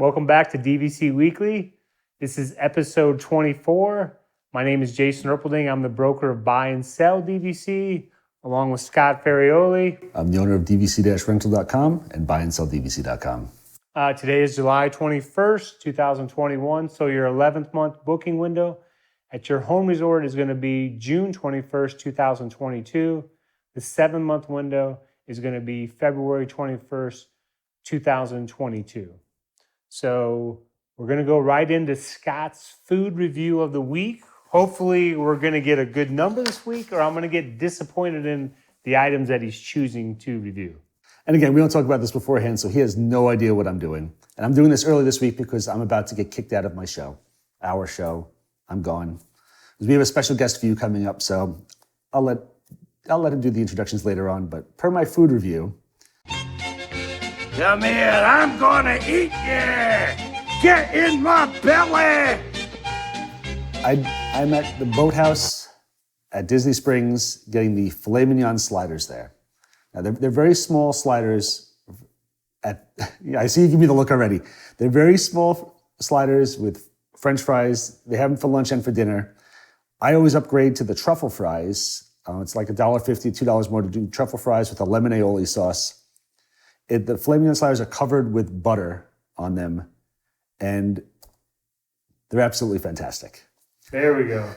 Welcome back to DVC Weekly. This is episode 24. My name is Jason Erpelding. I'm the broker of Buy and Sell DVC, along with Scott Ferrioli. I'm the owner of DVC-RENTAL.com and BuyandSellDVC.com. Today is July 21st, 2021. So your 11th month booking window at your home resort is going to be June 21st, 2022. The 7-month window is going to be February 21st, 2022. So we're going to go right into Scott's food review of the week. Hopefully we're going to get a good number this week, or I'm going to get disappointed in the items that he's choosing to review. And again, we don't talk about this beforehand, so he has no idea what I'm doing. And I'm doing this early this week because I'm about to get kicked out of my show, our show. I'm gone. We have a special guest for you coming up, so I'll let him do the introductions later on. But per my food review, come here, I'm gonna eat you! Get in my belly! I'm at the boathouse at Disney Springs getting the filet mignon sliders there. Now, they're very small sliders. I see you give me the look already. They're very small sliders with French fries. They have them for lunch and for dinner. I always upgrade to the truffle fries. It's like $1.50, $2 more to do truffle fries with a lemon aioli sauce. The filet mignon sliders are covered with butter on them, and they're absolutely fantastic. There we go.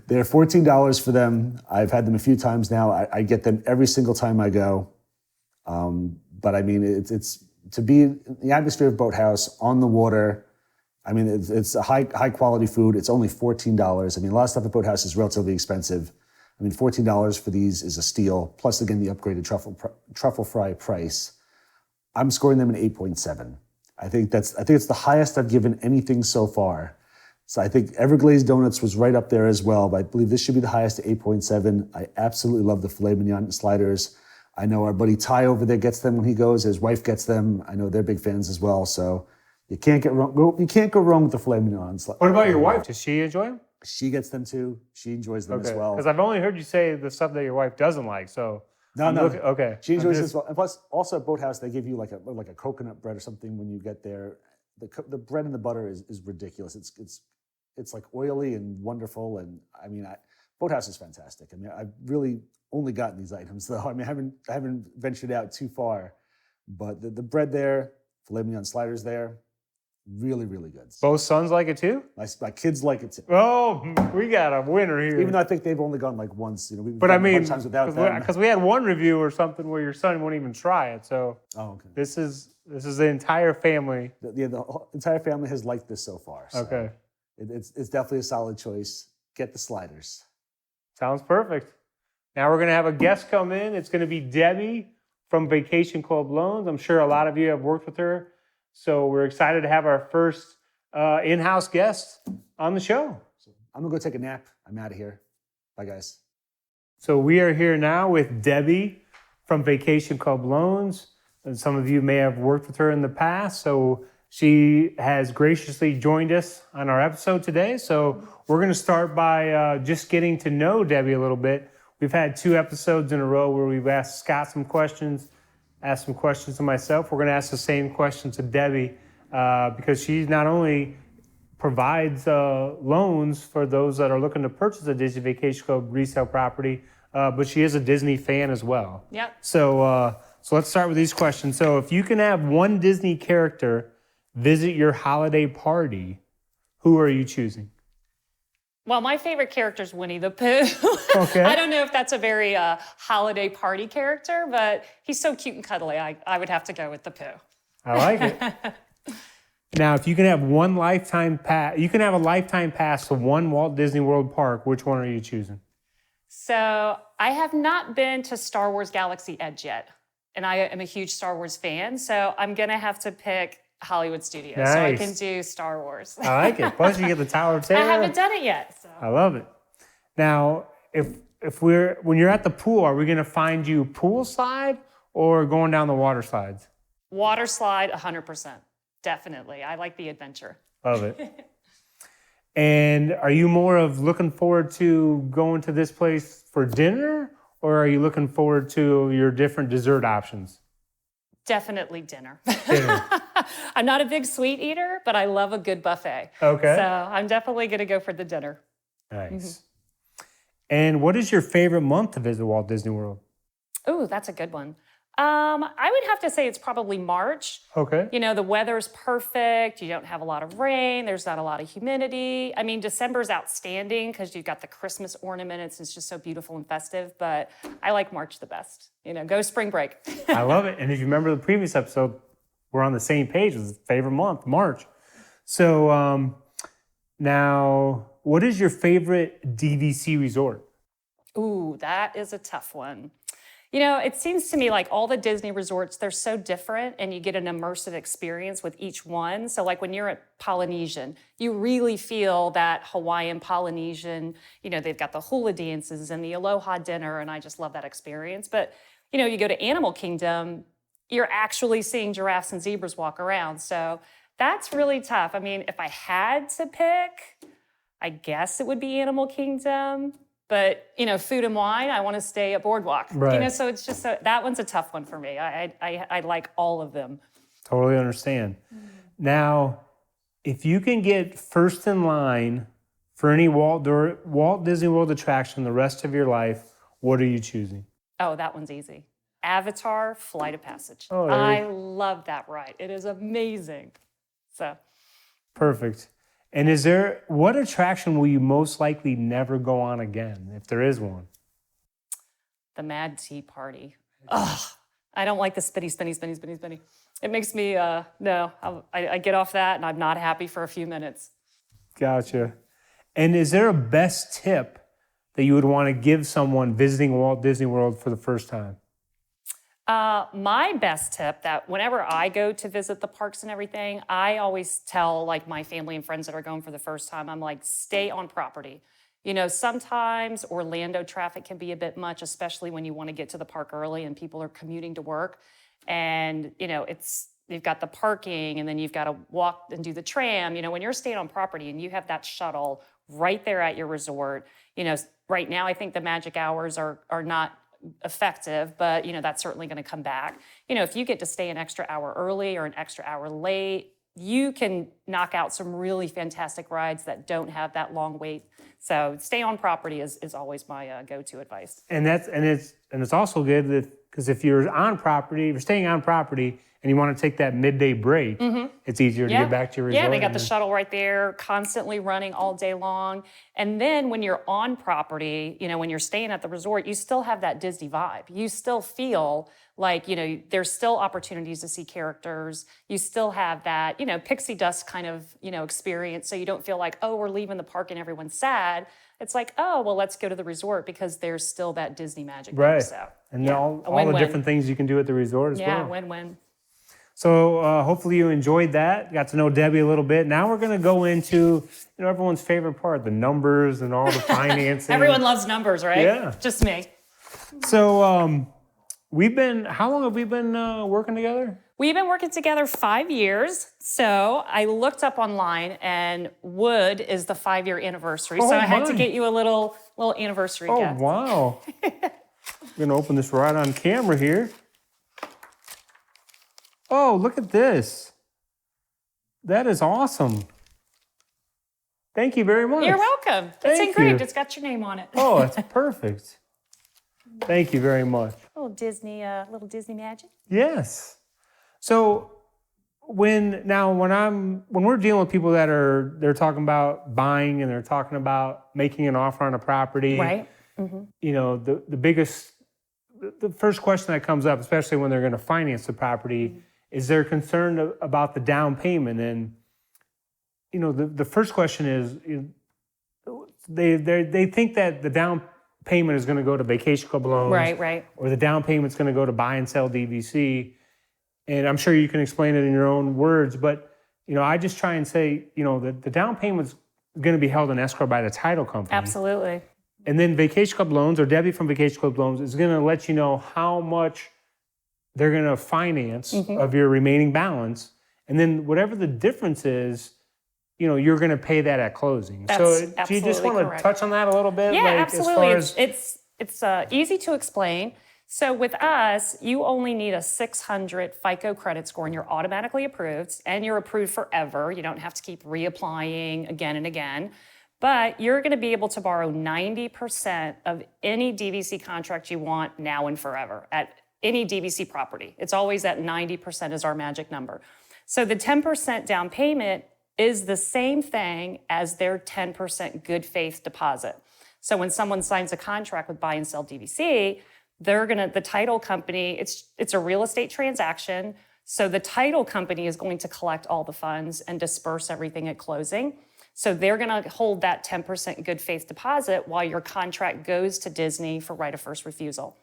They're $14 for them. I've had them a few times now. I get them every single time I go. But I mean, it's to be in the atmosphere of Boathouse on the water. I mean, it's a high quality food. It's only $14. I mean, a lot of stuff at Boathouse is relatively expensive. I mean, $14 for these is a steal. Plus, again, the upgraded truffle fry price. I'm scoring them an 8.7. I think it's the highest I've given anything so far. So I think Everglazed Donuts was right up there as well, but I believe this should be the highest at 8.7. I absolutely love the filet mignon sliders. I know our buddy Ty over there gets them when he goes. His wife gets them. I know they're big fans as well. So you can't go wrong with the filet mignon sliders. What about your wife? Does she enjoy them? She gets them too. She enjoys them as well. Because I've only heard you say the stuff that your wife doesn't like. So No. Okay. She enjoys it as well. And plus, also at Boathouse, they give you like a coconut bread or something when you get there. The bread and the butter is ridiculous. It's like oily and wonderful. And I mean, Boathouse is fantastic. I mean, I've really only gotten these items though. I mean, I haven't ventured out too far, but the bread there, filet mignon sliders there, really, really good. Both sons like it too? My kids like it too. Oh, we got a winner here. Even though I think they've only gone like once, but I mean, times without them. Because we had one review or something where your son wouldn't even try it. So okay. This is the entire family. The whole entire family has liked this so far. So okay. It's definitely a solid choice. Get the sliders. Sounds perfect. Now we're going to have a guest come in. It's going to be Debbie from Vacation Club Loans. I'm sure a lot of you have worked with her. So we're excited to have our first in-house guest on the show. So I'm going to go take a nap. I'm out of here. Bye, guys. So we are here now with Debbie from Vacation Club Loans. And some of you may have worked with her in the past. So she has graciously joined us on our episode today. So we're going to start by just getting to know Debbie a little bit. We've had 2 episodes in a row where we've asked Scott some questions, asked some questions to myself. We're going to ask the same question to Debbie because she not only provides loans for those that are looking to purchase a Disney Vacation Club resale property, but she is a Disney fan as well. Yep. So let's start with these questions. So if you can have one Disney character visit your holiday party, who are you choosing? Well, my favorite character is Winnie the Pooh. Okay. I don't know if that's a very holiday party character, but he's so cute and cuddly. I would have to go with the Pooh. I like it. Now, if you can have one lifetime pass, you can have a lifetime pass to one Walt Disney World park. Which one are you choosing? So I have not been to Star Wars Galaxy Edge yet, and I am a huge Star Wars fan. So I'm gonna have to pick Hollywood Studios, nice. So I can do Star Wars. I like it. Plus, you get the Tower of Terror. I haven't done it yet. So. I love it. Now, when you're at the pool, are we going to find you poolside or going down the water slides? Water slide, 100%. Definitely. I like the adventure. Love it. And are you more of looking forward to going to this place for dinner, or are you looking forward to your different dessert options? Definitely dinner. Dinner. I'm not a big sweet eater, but I love a good buffet. Okay. So I'm definitely going to go for the dinner. Nice. And what is your favorite month to visit Walt Disney World? Ooh, that's a good one. I would have to say it's probably March. Okay. You know, the weather's perfect. You don't have a lot of rain. There's not a lot of humidity. I mean, December's outstanding because you've got the Christmas ornaments. It's just so beautiful and festive. But I like March the best. You know, go spring break. I love it. And if you remember the previous episode, we're on the same page as favorite month, March. So now, what is your favorite DVC resort? Ooh, that is a tough one. You know, it seems to me like all the Disney resorts, they're so different and you get an immersive experience with each one. So like when you're at Polynesian, you really feel that Hawaiian Polynesian, you know, they've got the hula dances and the aloha dinner, and I just love that experience. But, you know, you go to Animal Kingdom, you're actually seeing giraffes and zebras walk around. So that's really tough. I mean, if I had to pick, I guess it would be Animal Kingdom. But, you know, food and wine, I want to stay at Boardwalk. Right. You know, so it's just, that one's a tough one for me. I like all of them. Totally understand. Now, if you can get first in line for any Walt Disney World attraction the rest of your life, what are you choosing? Oh, that one's easy. Avatar Flight of Passage. Oh, I love that ride. It is amazing. So. Perfect. And what attraction will you most likely never go on again, if there is one? The Mad Tea Party. Ugh, I don't like the spinny. It makes me, no, I get off that and I'm not happy for a few minutes. Gotcha. And is there a best tip that you would want to give someone visiting Walt Disney World for the first time? My best tip that whenever I go to visit the parks and everything, I always tell like my family and friends that are going for the first time, I'm like, stay on property. You know, sometimes Orlando traffic can be a bit much, especially when you want to get to the park early and people are commuting to work. And, you know, you've got the parking and then you've got to walk and do the tram. You know, when you're staying on property and you have that shuttle right there at your resort, you know, right now I think the magic hours are not effective, but you know, that's certainly going to come back. You know, if you get to stay an extra hour early or an extra hour late, you can knock out some really fantastic rides that don't have that long wait. So stay on property is always my go-to advice. And it's also good because if you're staying on property and you want to take that midday break, it's easier to get back to your resort. Yeah, they got the shuttle right there, constantly running all day long. And then when you're on property, you know, when you're staying at the resort, you still have that Disney vibe. You still feel like, you know, there's still opportunities to see characters. You still have that, you know, pixie dust kind of, you know, experience. So you don't feel like, oh, we're leaving the park and everyone's sad. It's like, oh, well, let's go to the resort because there's still that Disney magic there. Right. So, and all the different things you can do at the resort as well. Yeah, win-win. So hopefully you enjoyed that. Got to know Debbie a little bit. Now we're going to go into, you know, everyone's favorite part, the numbers and all the financing. Everyone loves numbers, right? Yeah. Just me. So how long have we been working together? We've been working together 5 years. So I looked up online and wood is the 5-year anniversary. Oh, so I had to my. get you a little anniversary Oh, gift. wow. I'm going to open this right on camera here. Oh, look at this. That is awesome. Thank you very much. You're welcome. It's Thank engraved. you. It's got your name on it. Oh, it's perfect. Thank you very much. little Disney magic. Yes. So when we're dealing with people that they're talking about buying and they're talking about making an offer on a property, Right. You know, the first question that comes up, especially when they're going to finance the property, is they're concerned about the down payment. And, you know, the first question is, they think that the down payment is going to go to Vacation Club loans. Right. Or the down payment's going to go to buy and sell DVC. And I'm sure you can explain it in your own words, but, you know, I just try and say, you know, the down payment's going to be held in escrow by the title company. Absolutely. And then Vacation Club Loans, or Debbie from Vacation Club Loans, is going to let you know how much they're going to finance of your remaining balance. And then whatever the difference is, you know, you're going to pay that at closing. That's So do you just absolutely want correct. to touch on that a little bit? Yeah, like, absolutely. As far as, It's easy to explain. So with us, you only need a 600 FICO credit score and you're automatically approved, and you're approved forever. You don't have to keep reapplying again and again. But you're going to be able to borrow 90% of any DVC contract you want now and forever at any DVC property. It's always at 90% is our magic number. So the 10% down payment is the same thing as their 10% good faith deposit. So when someone signs a contract with Buy and Sell DVC, the title company, it's a real estate transaction. So the title company is going to collect all the funds and disperse everything at closing. So they're going to hold that 10% good faith deposit while your contract goes to Disney for right of first refusal.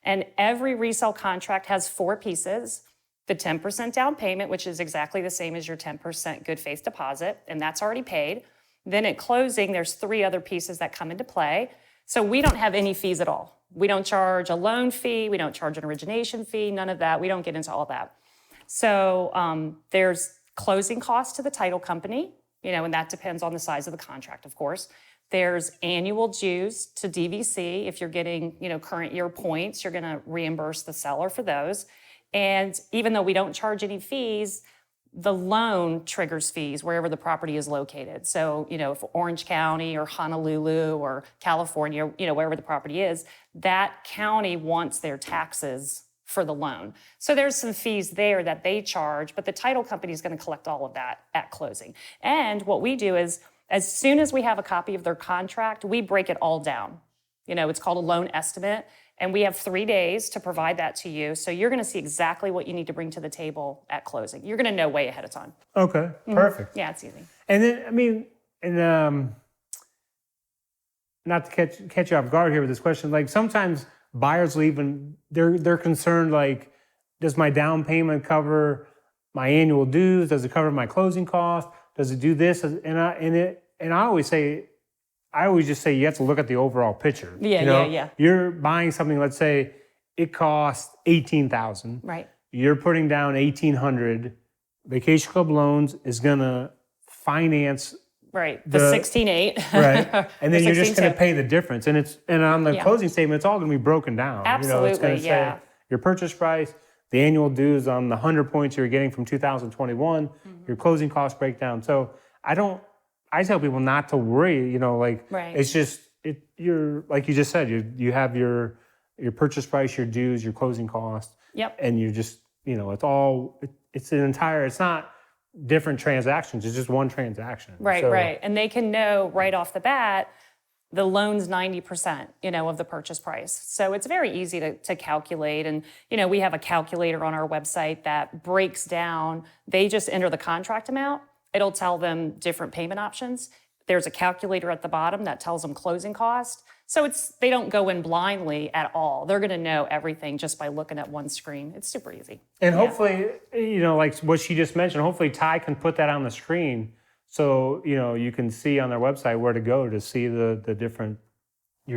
And every resale contract has 4 pieces. The 10% down payment, which is exactly the same as your 10% good faith deposit, and that's already paid. Then at closing, there's 3 other pieces that come into play. So we don't have any fees at all. We don't charge a loan fee. We don't charge an origination fee, none of that. We don't get into all that. So there's closing costs to the title company, and that depends on the size of the contract, of course. There's annual dues to DVC. If you're getting, current year points, you're going to reimburse the seller for those. And even though we don't charge any fees, the loan triggers fees wherever the property is located. So, if Orange County or Honolulu or California, wherever the property is, that county wants their taxes for the loan. So there's some fees there that they charge, but the title company is going to collect all of that at closing. And what we do is, as soon as we have a copy of their contract, we break it all down. It's called a loan estimate. And we have 3 days to provide that to you. So you're going to see exactly what you need to bring to the table at closing. You're going to know way ahead of time. Okay, perfect. Yeah, it's easy. And then, not to catch you off guard here with this question, like sometimes buyers will even, they're concerned, like, does my down payment cover my annual dues? Does it cover my closing costs? Does it do this? And I always just say you have to look at the overall picture. Yeah. You're buying something, let's say it costs $18,000. Right. You're putting down $1,800. Vacation Club Loans is gonna finance the 16.8. Right. And then you're just gonna pay the difference. And on the closing statement, it's all gonna be broken down. Absolutely, it's gonna say your purchase price, the annual dues on the 100 points you're getting from 2021, your closing cost breakdown. So I tell people not to worry, it's just, you're, like you just said, you have your purchase price, your dues, your closing cost. Yep. And you're just, it's not different transactions. It's just one transaction. Right. And they can know right off the bat, the loan's 90%, of the purchase price. So it's very easy to calculate. And, we have a calculator on our website that breaks down, they just enter the contract amount. It'll tell them different payment options. There's a calculator at the bottom that tells them closing cost. So they don't go in blindly at all. They're going to know everything just by looking at one screen. It's super easy. And hopefully, like what she just mentioned, hopefully Ty can put that on the screen so, you can see on their website where to go to see the different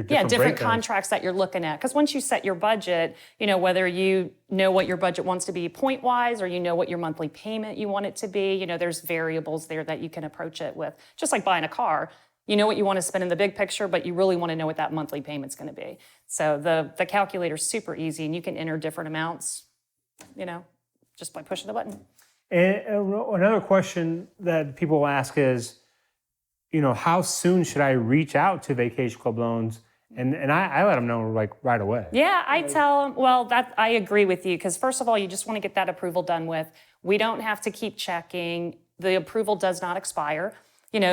different contracts that you're looking at. Because once you set your budget, whether you know what your budget wants to be point-wise or what your monthly payment you want it to be, there's variables there that you can approach it with. Just like buying a car, you know what you want to spend in the big picture, but you really want to know what that monthly payment's going to be. So the calculator's super easy, and you can enter different amounts, just by pushing the button. And another question that people ask is, how soon should I reach out to Vacation Club Loans? And I let them know right away. Yeah, I tell them, that I agree with you, because first of all, you just want to get that approval done with. We don't have to keep checking. The approval does not expire.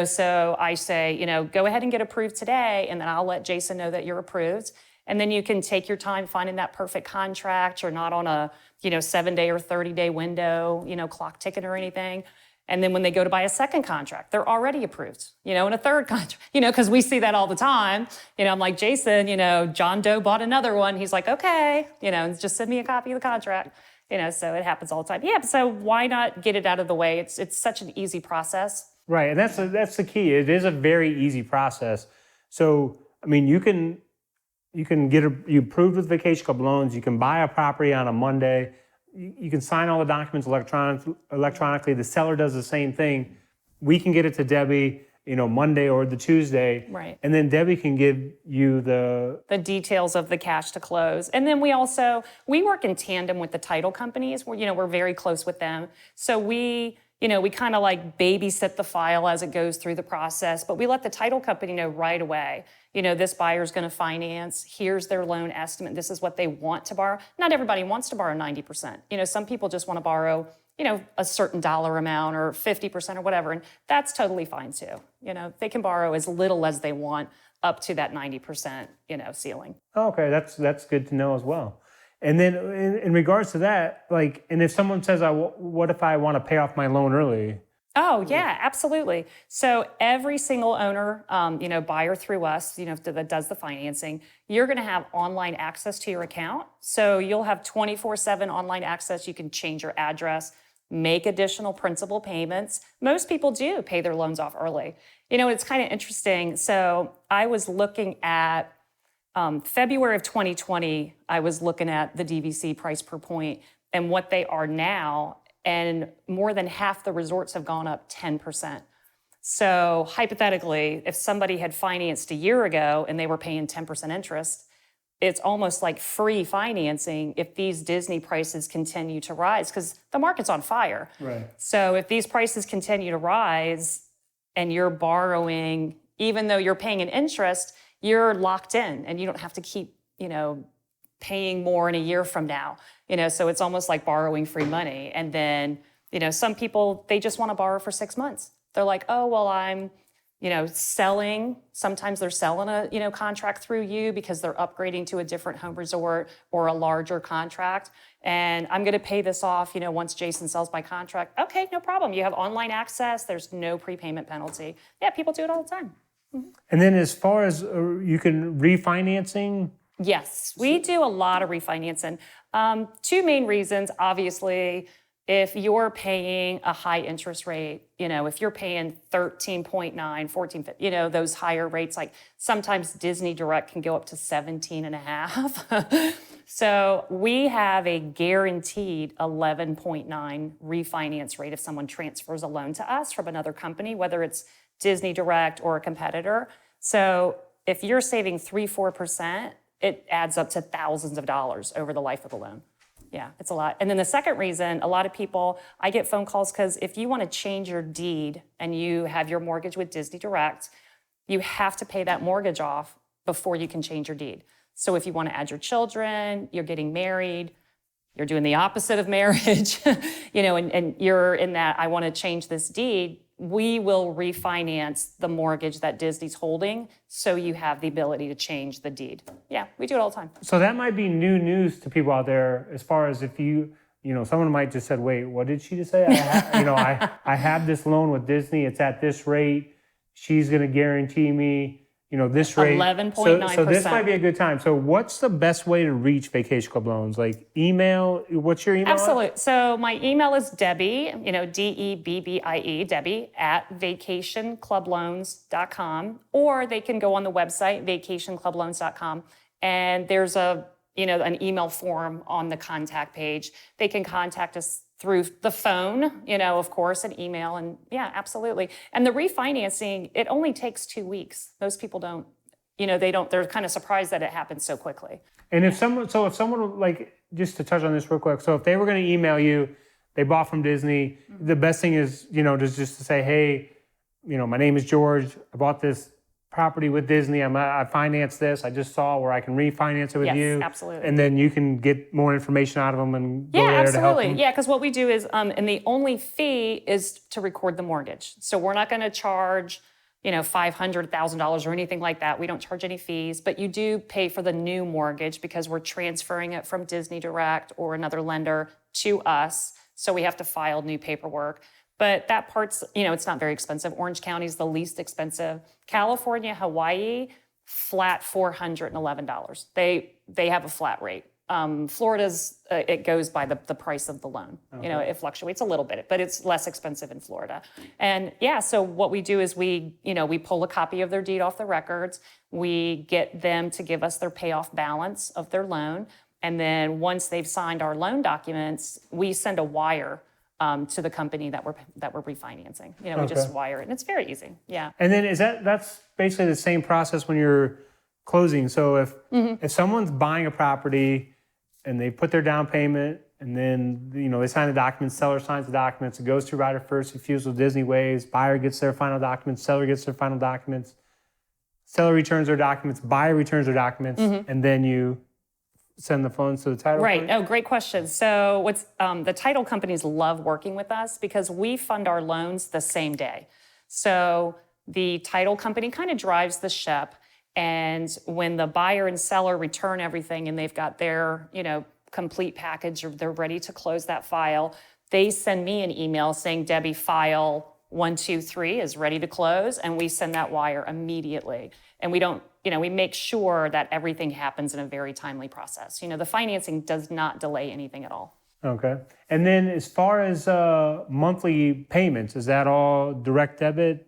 So I say, go ahead and get approved today, and then I'll let Jason know that you're approved. And then you can take your time finding that perfect contract. You're not on a, 7-day or 30-day window, clock ticking or anything. And then when they go to buy a second contract, they're already approved, and a third contract, because we see that all the time. I'm like, Jason, John Doe bought another one. He's like, okay, just send me a copy of the contract. So it happens all the time. Yeah, so why not get it out of the way? It's such an easy process. Right, and that's the key. It is a very easy process. So, you can get you approved with Vacation Club Loans. You can buy a property on a Monday. You can sign all the documents electronically. The seller does the same thing. We can get it to Debbie. Monday or the Tuesday. Right. And then Debbie can give you the details of the cash to close. And then we work in tandem with the title companies. We're very close with them. So we kind of like babysit the file as it goes through the process, but we let the title company know right away, this buyer's going to finance, here's their loan estimate, this is what they want to borrow. Not everybody wants to borrow 90%. Some people just want to borrow a certain dollar amount or 50% or whatever, and that's totally fine too. They can borrow as little as they want up to that 90%, ceiling. Okay, that's good to know as well. And then in regards to that, and if someone says, what if I want to pay off my loan early? Oh, yeah, absolutely. So every single owner, buyer through us, that does the financing, you're going to have online access to your account. So you'll have 24/7 online access. You can change your address, make additional principal payments. Most people do pay their loans off early. It's kind of interesting. So I was looking at February of 2020, I was looking at the DVC price per point and what they are now, and more than half the resorts have gone up 10%. So hypothetically, if somebody had financed a year ago and they were paying 10% interest, it's almost like free financing if these Disney prices continue to rise, because the market's on fire. Right. So if these prices continue to rise and you're borrowing, even though you're paying an interest, you're locked in and you don't have to keep, paying more in a year from now. So it's almost like borrowing free money. And then, some people, they just want to borrow for 6 months. They're like, oh, well, I'm, selling. Sometimes they're selling a, contract through you because they're upgrading to a different home resort or a larger contract. And I'm going to pay this off, once Jason sells my contract. Okay, no problem. You have online access. There's no prepayment penalty. Yeah, people do it all the time. Mm-hmm. And then as far as you can refinancing? Yes, we do a lot of refinancing. Two main reasons, obviously, if you're paying a high interest rate, if you're paying 13.9, 14, those higher rates, like sometimes Disney Direct can go up to 17.5. So we have a guaranteed 11.9 refinance rate if someone transfers a loan to us from another company, whether it's Disney Direct or a competitor. So if you're saving 3-4%, it adds up to thousands of dollars over the life of the loan. Yeah, it's a lot. And then the second reason, a lot of people, I get phone calls because if you want to change your deed and you have your mortgage with Disney Direct, you have to pay that mortgage off before you can change your deed. So if you want to add your children, you're getting married, you're doing the opposite of marriage, and you're in that, I want to change this deed, we will refinance the mortgage that Disney's holding so you have the ability to change the deed. Yeah, we do it all the time. So that might be new news to people out there as far as if someone might just said, wait, what did she just say? I have this loan with Disney. It's at this rate. She's going to guarantee me, this rate. 11.9%. So this might be a good time. So what's the best way to reach Vacation Club Loans? Like email? What's your email? Absolutely. So my email is Debbie, Debbie, Debbie at vacationclubloans.com, or they can go on the website, vacationclubloans.com, and there's an email form on the contact page. They can contact us through the phone, of course, an email, and yeah, absolutely. And the refinancing, it only takes 2 weeks. Most people don't, they're kind of surprised that it happens so quickly. And if someone, just to touch on this real quick, so if they were going to email you, they bought from Disney, the best thing is, just to say, hey, my name is George, I bought this property with Disney, I financed this, I just saw where I can refinance it with you. Yes, absolutely. And then you can get more information out of them and go there absolutely. to help them. Yeah, because what we do is, and the only fee is to record the mortgage. So we're not going to charge, $500,000 or anything like that. We don't charge any fees, but you do pay for the new mortgage because we're transferring it from Disney Direct or another lender to us. So we have to file new paperwork. But that part's, it's not very expensive. Orange County is the least expensive. California, Hawaii, flat $411. They have a flat rate. Florida's, it goes by the price of the loan. Okay. It fluctuates a little bit, but it's less expensive in Florida. And yeah, so what we do is we pull a copy of their deed off the records. We get them to give us their payoff balance of their loan. And then once they've signed our loan documents, we send a wire to the company that we're refinancing. You know, we just wire it, and it's very easy. Yeah. And then that's basically the same process when you're closing. So if someone's buying a property and they put their down payment, and then they sign the documents, seller signs the documents, it goes to Rider First, refusal Disney Ways, buyer gets their final documents, seller gets their final documents, seller returns their documents, buyer returns their documents, and then you send the funds to the title Right. company? Oh, great question. So the title companies love working with us because we fund our loans the same day. So the title company kind of drives the ship, and when the buyer and seller return everything and they've got their, complete package, or they're ready to close that file, they send me an email saying, Debbie, file 123 is ready to close, and we send that wire immediately. And we don't, we make sure that everything happens in a very timely process. The financing does not delay anything at all. Okay. And then as far as monthly payments, is that all direct debit?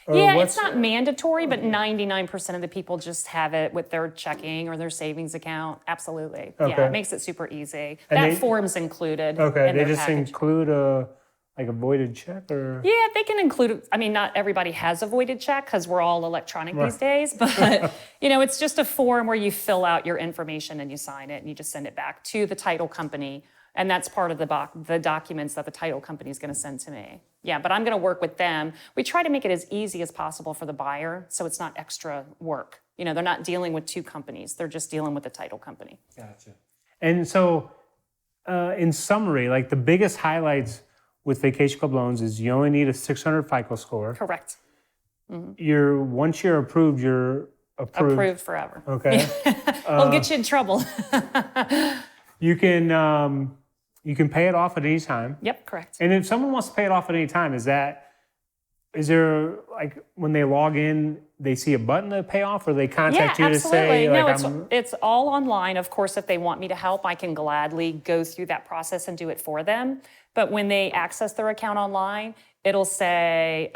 Or Yeah, it's not mandatory, but 99% of the people just have it with their checking or their savings account. Absolutely. Okay. Yeah, it makes it super easy. And That form's included Okay, in they their just package. include a voided check, or? Yeah, they can include, not everybody has a voided check because we're all electronic these days, but it's just a form where you fill out your information and you sign it and you just send it back to the title company. And that's part of the documents that the title company is going to send to me. Yeah, but I'm going to work with them. We try to make it as easy as possible for the buyer so it's not extra work. They're not dealing with two companies. They're just dealing with the title company. Gotcha. And so, in summary, the biggest highlights with Vacation Club loans is you only need a 600 FICO score. Correct. Once you're approved, you're approved. Approved forever. Okay. We'll get you in trouble. You can pay it off at any time. Yep, correct. And if someone wants to pay it off at any time, is there when they log in, they see a button to pay off, or they contact you to say, No, it's all online. Of course, if they want me to help, I can gladly go through that process and do it for them. But when they access their account online, it'll say,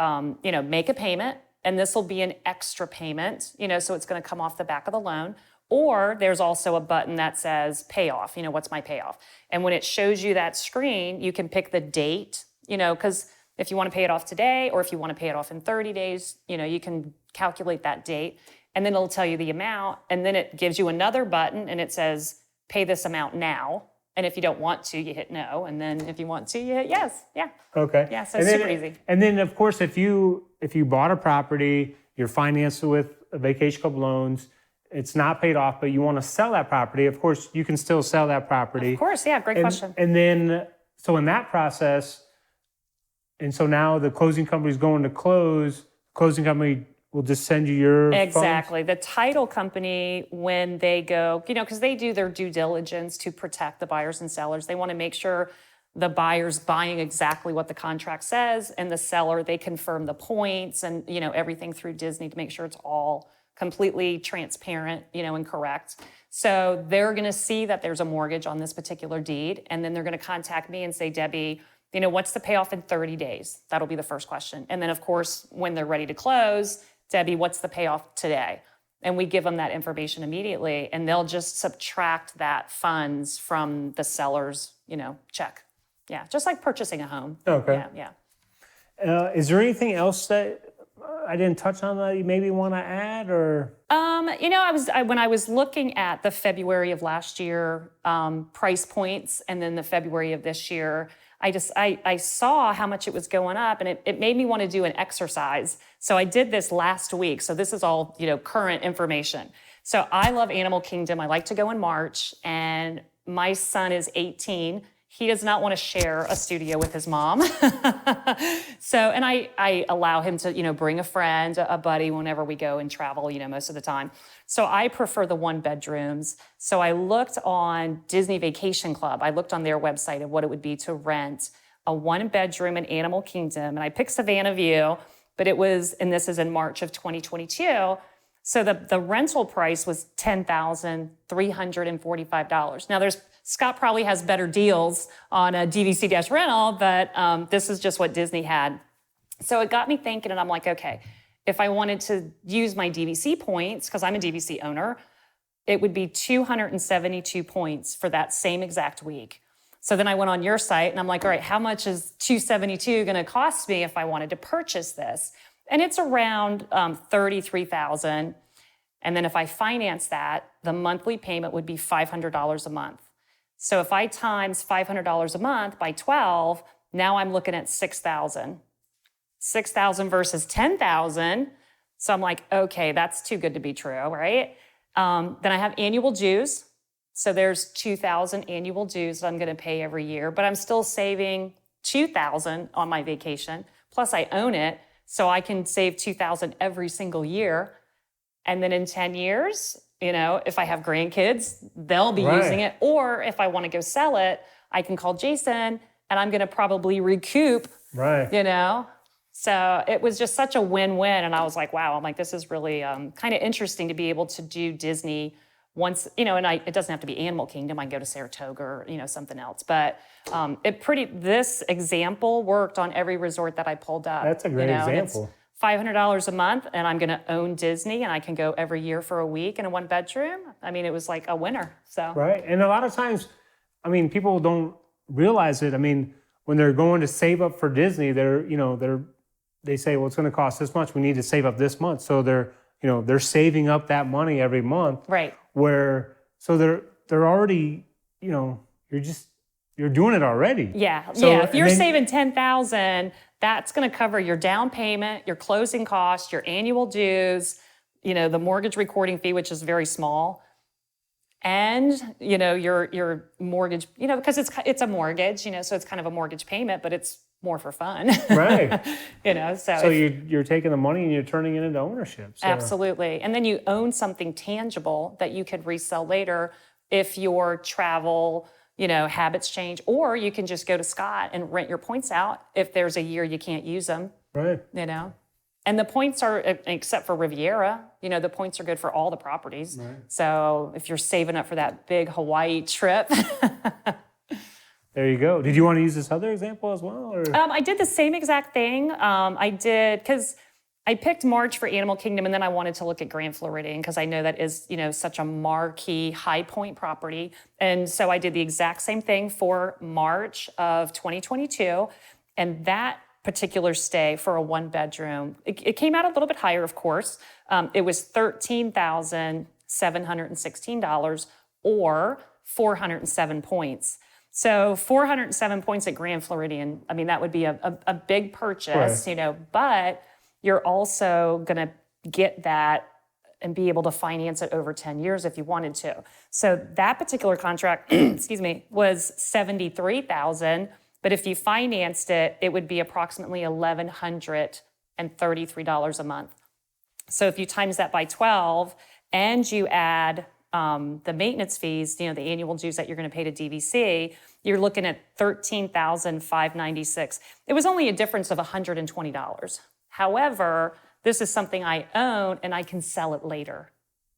make a payment, and this will be an extra payment, so it's going to come off the back of the loan. Or there's also a button that says payoff, what's my payoff? And when it shows you that screen, you can pick the date, because if you want to pay it off today, or if you want to pay it off in 30 days, you can calculate that date, and then it'll tell you the amount, and then it gives you another button and it says pay this amount now. And if you don't want to, you hit no, and then if you want to, you hit yes. Yeah. Okay. Yeah, so it's super easy. And then, of course, if you bought a property, you're financed with Vacation Club loans, it's not paid off, but you want to sell that property, of course, you can still sell that property. Of course, yeah, great question. And then, so in that process, and so now the closing company's going to close, closing company will just send you your Exactly. funds? The title company, when they go, because they do their due diligence to protect the buyers and sellers, they want to make sure the buyer's buying exactly what the contract says, and the seller, they confirm the points and, everything through Disney to make sure it's all completely transparent, and correct. So they're going to see that there's a mortgage on this particular deed, and then they're going to contact me and say, Debbie, what's the payoff in 30 days? That'll be the first question. And then, of course, when they're ready to close, Debbie, what's the payoff today? And we give them that information immediately, and they'll just subtract that funds from the seller's, check. Yeah, just like purchasing a home. Okay. Yeah. Is there anything else that I didn't touch on that you maybe want to add, or? When I was looking at the February of last year price points, and then the February of this year, I saw how much it was going up, and it made me want to do an exercise. So I did this last week. So this is all, current information. So I love Animal Kingdom. I like to go in March, and my son is 18. He does not want to share a studio with his mom. And I allow him to, bring a friend, a buddy, whenever we go and travel, most of the time. So I prefer the 1-bedrooms. So I looked on Disney Vacation Club. I looked on their website of what it would be to rent a 1-bedroom in Animal Kingdom. And I picked Savannah View, but it was, and this is in March of 2022. So the rental price was $10,345. Now Scott probably has better deals on a DVC-rental, but this is just what Disney had. So it got me thinking, and I'm like, okay, if I wanted to use my DVC points, because I'm a DVC owner, it would be 272 points for that same exact week. So then I went on your site and I'm like, all right, how much is $272 going to cost me if I wanted to purchase this? And it's around $33,000. And then if I finance that, the monthly payment would be $500 a month. So if I times $500 a month by 12, now I'm looking at $6,000. $6,000 versus $10,000. So I'm like, okay, that's too good to be true, right? Then I have annual dues. So there's $2,000 annual dues that I'm going to pay every year, but I'm still saving $2,000 on my vacation. Plus I own it, so I can save $2,000 every single year. And then in 10 years, if I have grandkids, they'll be using it. Or if I want to go sell it, I can call Jason and I'm going to probably recoup, So it was just such a win-win. And I was like, wow, this is really kind of interesting to be able to do Disney once, and it doesn't have to be Animal Kingdom. I can go to Saratoga or, something else. But this example worked on every resort that I pulled up. That's a great example. $500 a month, and I'm going to own Disney, and I can go every year for a week in a one bedroom. It was like a winner. So right, and a lot of times, people don't realize it. When they're going to save up for Disney, they say, well, it's going to cost this much. We need to save up this much. So they're saving up that money every month. Right. So they're already, you're doing it already. Yeah. So, yeah. If you're saving $10,000, that's going to cover your down payment, your closing costs, your annual dues, the mortgage recording fee, which is very small, and your mortgage, because it's a mortgage, so it's kind of a mortgage payment, but it's more for fun. Right. So you're taking the money and you're turning it into ownership. So. Absolutely. And then you own something tangible that you could resell later if your travel, habits change, or you can just go to Scott and rent your points out if there's a year you can't use them. Right. And the points are, except for Riviera, the points are good for all the properties. Right. So if you're saving up for that big Hawaii trip. There you go. Did you want to use this other example as well? Or? I did the same exact thing. I did, because I picked March for Animal Kingdom, and then I wanted to look at Grand Floridian because I know that is, such a marquee high point property. And so I did the exact same thing for March of 2022. And that particular stay for a one bedroom, it came out a little bit higher, of course. It was $13,716 or 407 points. So 407 points at Grand Floridian, that would be a big purchase, right. But you're also going to get that and be able to finance it over 10 years if you wanted to. So that particular contract, was $73,000. But if you financed it, it would be approximately $1,133 a month. So if you times that by 12 and you add the maintenance fees, the annual dues that you're going to pay to DVC, you're looking at $13,596. It was only a difference of $120. However, this is something I own and I can sell it later.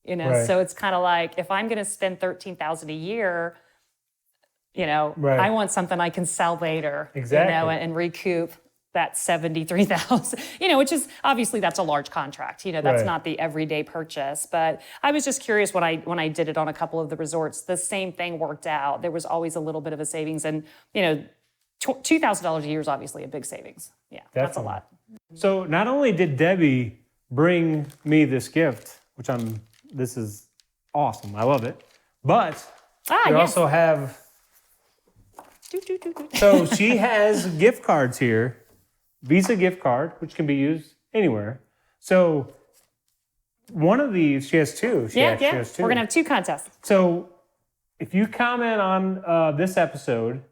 Right. So it's kind of like if I'm going to spend $13,000 a year, right. I want something I can sell later, Exactly. And recoup that $73,000, which is obviously that's a large contract. That's right. not the everyday purchase. But I was just curious when I did it on a couple of the resorts, the same thing worked out. There was always a little bit of a savings, and $2,000 a year is obviously a big savings. Yeah, Definitely. That's a lot. So not only did Debbie bring me this gift, which this is awesome, I love it, but we also have. So she has gift cards here. Visa gift card, which can be used anywhere. So one of these, she has two. She has two. We're going to have two contests. So if you comment on this episode,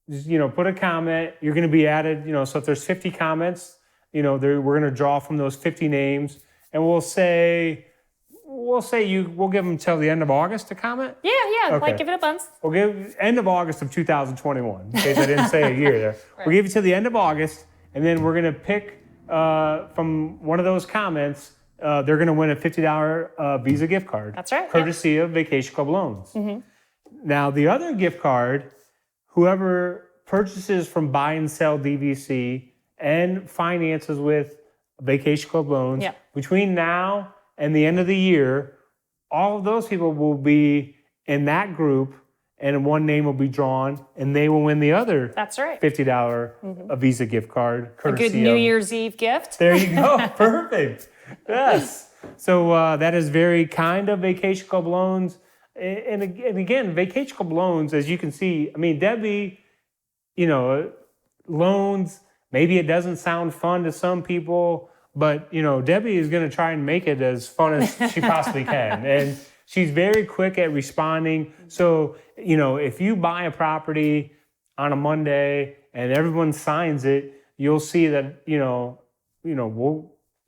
just, put a comment. You're going to be added, so if there's 50 comments, we're going to draw from those 50 names. And we'll give them till the end of August to comment? Yeah. Okay. Give it a month. We'll give end of August of 2021, in case I didn't say a year there. Right. We'll give it till the end of August. And then we're going to pick from one of those comments, they're going to win a $50 Visa gift card. That's right. Courtesy of Vacation Club Loans. Mm-hmm. Now, the other gift card, whoever purchases from Buy and Sell DVC and finances with Vacation Club Loans, between now and the end of the year, all of those people will be in that group, and one name will be drawn, and they will win the other That's right. $50 a Visa gift card. A Courtesy good New of, Year's Eve gift. There you go. Perfect. Yes. So that is very kind of Vacation Club Loans. And again, Vacation Club Loans, as you can see, I mean, Debbie, loans, maybe it doesn't sound fun to some people, but, Debbie is going to try and make it as fun as she possibly can. And she's very quick at responding. So, if you buy a property on a Monday and everyone signs it, you'll see that,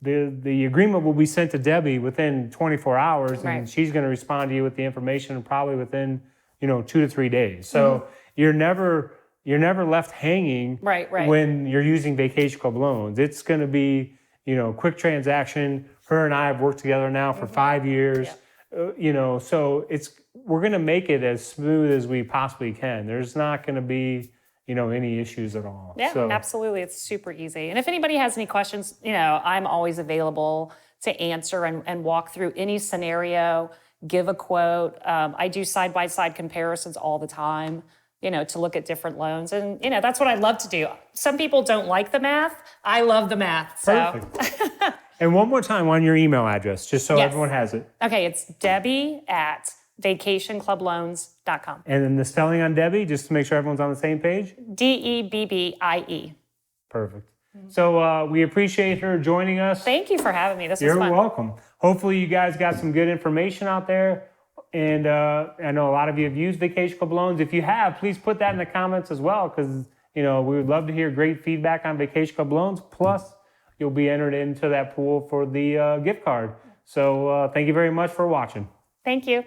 the agreement will be sent to Debbie within 24 hours, and Right. she's going to respond to you with the information probably within, 2 to 3 days. So you're never left hanging Right. when you're using Vacation Club Loans. It's going to be, quick transaction. Her and I have worked together now for 5 years. So we're going to make it as smooth as we possibly can. There's not going to be, any issues at all. Yeah, So, absolutely. It's super easy. And if anybody has any questions, I'm always available to answer and walk through any scenario, give a quote. I do side-by-side comparisons all the time, to look at different loans. And, that's what I love to do. Some people don't like the math. I love the math. So. perfect. And one more time on your email address, just so Yes. everyone has it. Okay, it's Debbie@vacationclubloans.com. And then the spelling on Debbie, just to make sure everyone's on the same page. DEBBIE. Perfect. So we appreciate her joining us. Thank you for having me. This was You're fun. welcome. Hopefully you guys got some good information out there. And I know a lot of you have used Vacation Club Loans. If you have, please put that in the comments as well, because we would love to hear great feedback on Vacation Club Loans. Plus, you'll be entered into that pool for the gift card. So thank you very much for watching. Thank you.